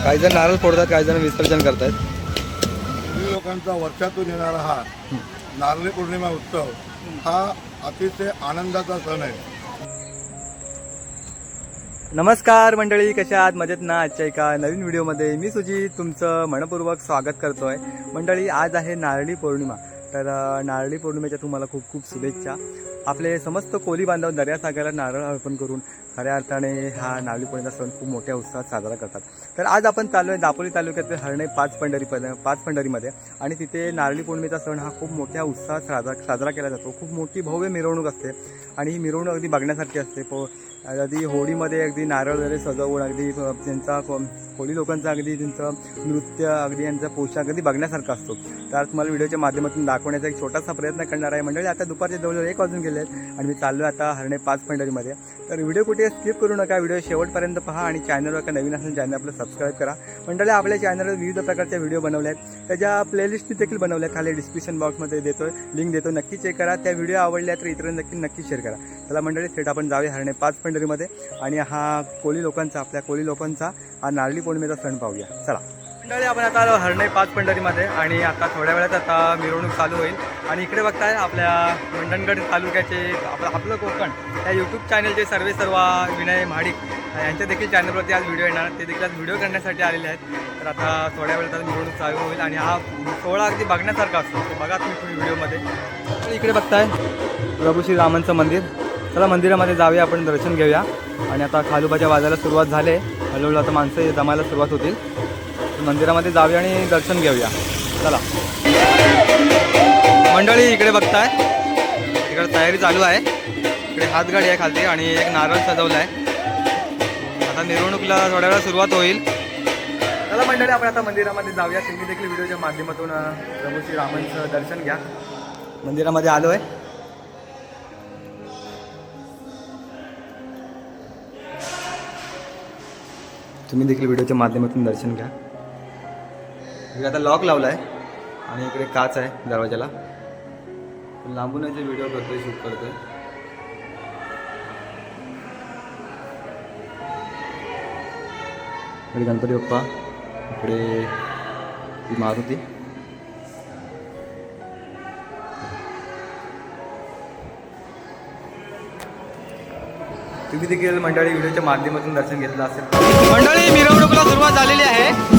काही जण नारळ फोडतात, काही जण विसर्जन करतात. लोकांचा वर्षातून येणारा हा नारळी पौर्णिमा उत्सव हा अतिशय आनंदाचा सण आहे. नमस्कार मंडळी, कशा आहात? मजेत ना? आजच्या एका नवीन व्हिडिओमध्ये मी सुजित तुमचं मनपूर्वक स्वागत करतोय. मंडळी, आज आहे नारळी पौर्णिमा. तर नारळी पौर्णिमेच्या तुम्हाला खूप खूप शुभेच्छा. आपले समस्त कोली बांधव दर्यासागराला नारळ अर्पण करून खऱ्या अर्थाने हा नारळी पौर्णिमेचा सण खूप मोठ्या उत्साहात साजरा करतात. तर आज आपण चालू आहे दापोली तालुक्यातील हर्णे पाच पंढरीमध्ये आणि तिथे नारळी पौर्णिमेचा सण हा खूप मोठ्या उत्साहात साजरा केला जातो. खूप मोठी भव्य मिरवणूक असते आणि ही मिरवणूक अगदी बघण्यासारखी असते. अगदी होळीमध्ये अगदी नारळ वगैरे सजवून अगदी त्यांचा कोळी लोकांचा अगदी त्यांचं नृत्य अगदी यांचा पोशाख अगदी बघण्यासारखा असतो. तर तुम्हाला व्हिडिओच्या माध्यमातून दाखवण्याचा एक छोटासा प्रयत्न करणार आहे. मंडळी, आता दुपारचे जवळजवळ 1 वाजून गेले आहेत आणि मी चाललो आता हर्णे पाच पंढरीमध्ये. तर व्हिडिओ कुठे स्किप करू नका, व्हिडिओ शेवटपर्यंत पहा आणि चॅनलवर का नवीन असेल चॅनल आपलं सबस्क्राईब करा. मंडळी, आपल्या चॅनलवर विविध प्रकारच्या व्हिडिओ बनवले आहेत, त्याच्या प्लेलिस्ट देखील बनवल्या आहेत. खाली डिस्क्रिप्शन बॉक्समध्ये लिंक देतो, नक्की चेक करा. त्या व्हिडिओ आवडल्या तर इतरांना नक्की शेअर करा. चला मंडळी, थेट आपण जाऊया हर्णे पाच पंढरीमध्ये आणि हा आपल्या कोळी लोकांचा हा नारळी पौर्णिमेचा सण पाहूया. चला मंडळी, आपण आता आलो हर्णे पाच पंढरीमध्ये आणि आता थोड्या वेळात आता मिरवणूक चालू होईल. आणि इकडे बघताय आपल्या मंडणगड तालुक्याचे आपलं कोकण या यूट्यूब चॅनलचे सर्व विनय महाडिक यांच्या देखील चॅनलवरती आज व्हिडिओ येणार. ते देखील आज व्हिडिओ करण्यासाठी आलेले आहेत. तर आता थोड्या वेळात मिरवणूक चालू होईल आणि हा सोहळा अगदी बघण्यासारखा असतो. बघा तुम्ही व्हिडिओमध्ये. तर इकडे बघताय प्रभू श्री रामांचं मंदिर. चला मंदिरामध्ये जाऊया, आपण दर्शन घेऊया. आणि आता खालूबाच्या वाजायला सुरुवात झाली आहे. हळूहळू आता माणसं जमायला सुरुवात होतील. मंदिरामध्ये जाऊया आणि दर्शन घेऊया. चला मंडळी, इकडे बघताय इकडे तयारी चालू आहे. इकडे हातगाडी आहे खालती आणि एक नारळ सजवला आहे. आता मिरवणुकीला थोड्या वेळा सुरुवात होईल. चला मंडळी, आपण आता मंदिरामध्ये जाऊया. तुम्ही देखील व्हिडिओच्या माध्यमातून प्रभू श्री रामांचं दर्शन घ्या. मंदिरामध्ये आलो आहे. तुम्ही देखील व्हिडिओच्या माध्यमातून दर्शन घ्या. इकडे आता लॉक लावला आहे आणि इकडे काच आहे दरवाजाला. लांबूनच व्हिडिओ करतोय, शूट करतोय. इकडे गणपती बाप्पा, इकडे मारुती. तुम्ही देखील मंडळी व्हिडिओच्या माध्यमातून दर्शन घेतलं असेल. मंडळी, मिरवणुकीला सुरुवात झालेली आहे.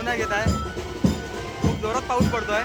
नाही घेत आहे. खूप जोरात पाऊस पडतोय.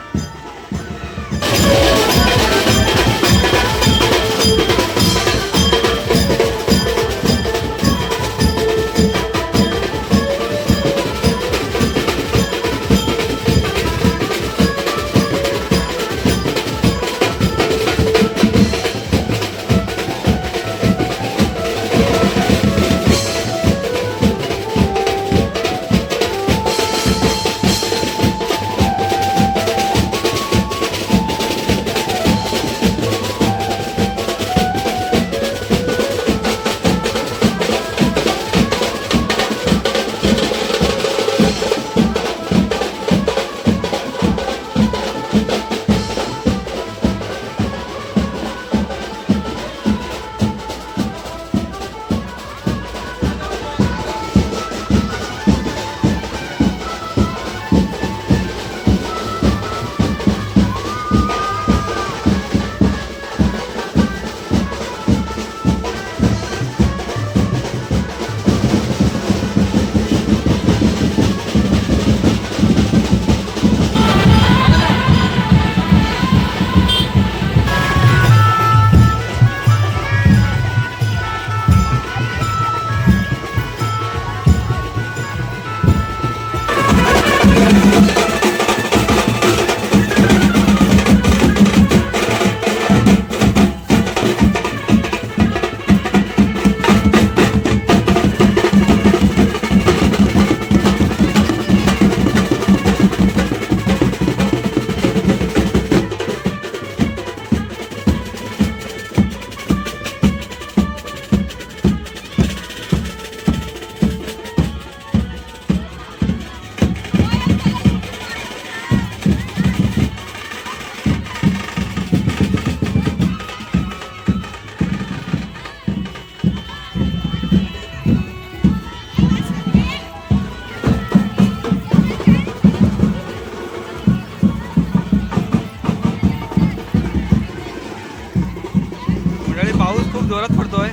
पाऊस खूप जोरात पडतोय.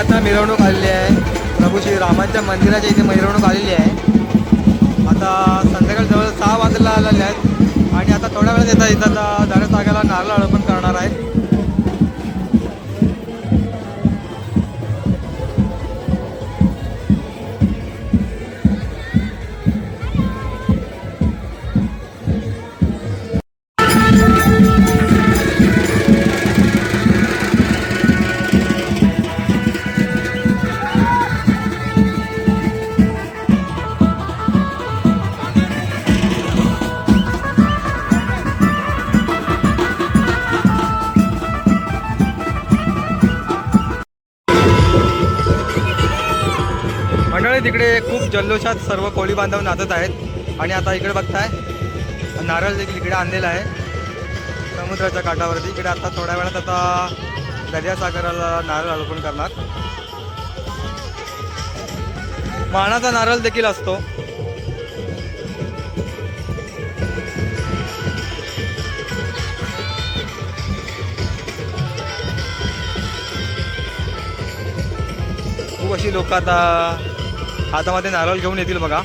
आता मिरवणूक आलेली आहे. प्रभू श्री रामांच्या मंदिराच्या इथे मिरवणूक आलेली आहे. आता संध्याकाळी जवळ 6 वाजला आलेले आहेत आणि आता थोड्या वेळात येतात. इथं आता दारासागाला नारळ अर्पण करणार आहेत. मंडळी तिकडे खूप जल्लोषात सर्व कोळी बांधव नाचत आहेत आणि आता इकडे बघताय नारळ देखील इकडे आणलेला आहे समुद्राच्या काठावरती. इकडे आता थोड्या वेळात आता दर्यासागराला नारळ अर्पण करणार. मानाचा नारळ देखील असतो. खूप अशी लोक आता हातामध्ये नारळ घेऊन येतील बघा.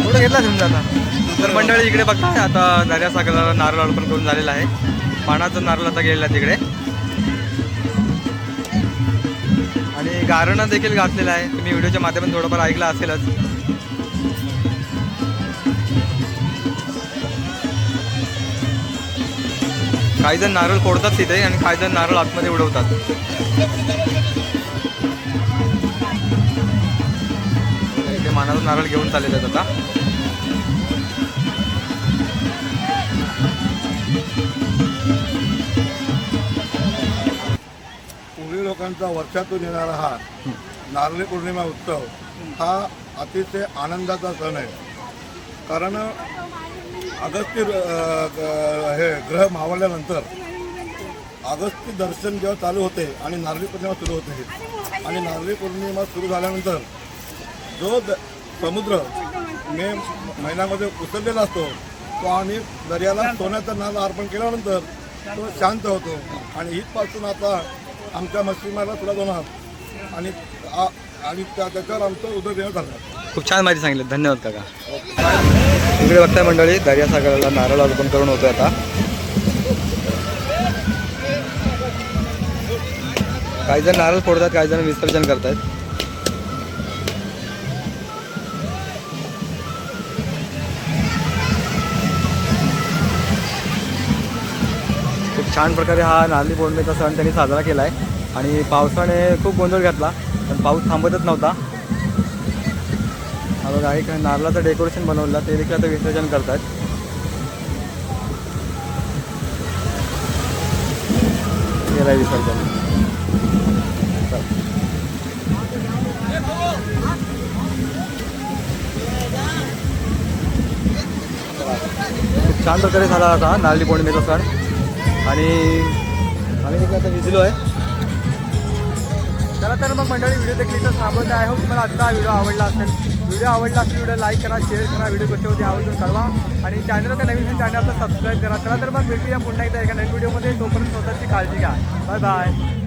पुढे घेतला समजा आता. तर मंडळी इकडे बघताय आता दर्यासागराला नारळ अर्पण करून झालेला आहे. पानाचं नारळ आता गेलेला तिकडे आणि गारणं देखील घातलेलं आहे. तुम्ही व्हिडिओच्या माध्यमातून थोडंफार ऐकलं असेलच. काही जण नारळ फोडतात तिथे आणि काही जण नारळ आतमध्ये उडवतात. इथे मानाचा नारळ घेऊन चाललेले आहेत आता. कोळी लोकांचा वर्षातून येणारा हा नारळी पौर्णिमा उत्सव हा अतिशय आनंदाचा सण आहे. कारण अगस्त्य हे ग्रह मावळल्यानंतर अगस्त्य दर्शन जेव्हा चालू होते आणि नारळी पौर्णिमा सुरू होते आणि नारळी पौर्णिमा सुरू झाल्यानंतर जो समुद्र मे महिन्यामध्ये उसळलेला असतो तो आम्ही दर्याला सोन्याचा नारळ अर्पण केल्यानंतर तो शांत होतो आणि इथपासून आता आमच्या मच्छीमाराला सुद्धा होणार आणि त्याच्यावर आमचं उदरनिर्वाह झालं. खूप छान माहिती सांगितली, धन्यवाद काका. इकडे बघताय मंडळी दर्यासागराला नारळ अर्पण करून होतोय आता. काही जण नारळ फोडतात, काही जण विसर्जन करतात. खूप छान प्रकारे हा नारळी पौर्णिमेचा सण त्यांनी साजरा केला आहे आणि पावसाने खूप गोंधळ घातला पण पाऊस थांबतच नव्हता. हा बघा एक नारळाचं डेकोरेशन बनवलं ते देखील आता विसर्जन करतात. केलं आहे विसर्जन. खूप छान प्रकारे झाला आता नारळी पौर्णिमेचा सण आणि आम्ही देखील आता विजलो आहे. चला तर मग मंडळी व्हिडिओ देखील इथं थांबवत आहे. हो तुम्हाला आजचा व्हिडिओ आवडला असेल, व्हिडिओ आवडला असेल व्हिडिओ लाईक करा, शेअर करा, व्हिडिओ कसे होते आवर्जून कळवा आणि चॅनलला नवीन चॅनलला सबस्क्राईब करा. चला तर मग भेटूया पुन्हा एकदा एका नवीन व्हिडिओमध्ये. तोपर्यंत स्वतःची काळजी घ्या. Bye bye.